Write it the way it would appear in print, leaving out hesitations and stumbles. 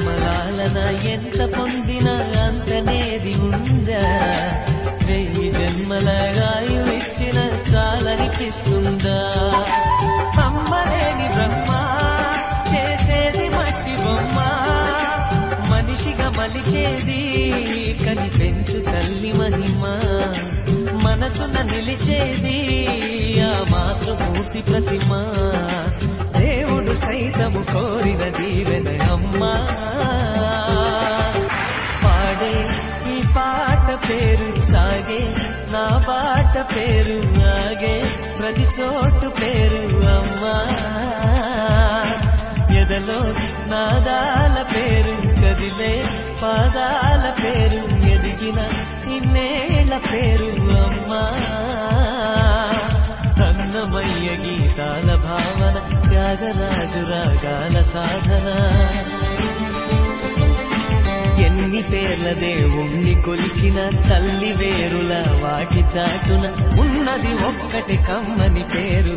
అమ్మలాలన ఎంత పొందినా అంతనేది ఉందా? 1000 జన్మల ఆయువిచ్చిన చాలనిపిస్తుందా? అమ్మలేని బ్రహ్మ చేసేది మట్టి బొమ్మ, మనిషిగా మలిచేది కనిపెంచు తల్లి మహిమ. మనసున నిలిచేది ఆ మాతృమూర్తి ప్రతిమ. దేవుడు సైతము కోరిన దీవెన అమ్మా. పాడే ఈ పాట పేరు సాగే, నా పాట పేరు ఆగే, ప్రతి చోటు పేరు అమ్మా. ఎదలో నాదాల పేరు కదిలే పాదాల పేరు, ఎదిగిన ఇన్నేళ్ల పేరు అమ్మా. అన్నమయ్య గీతాల భావన, త్యాగరాజు రాగాల సాధన. ఎన్ని పేర్ల దేవుణ్ణి కొలిచిన తల్లి వేరుల వాటి చాటున ఉన్నది ఒక్కటి కమ్మని పేరు.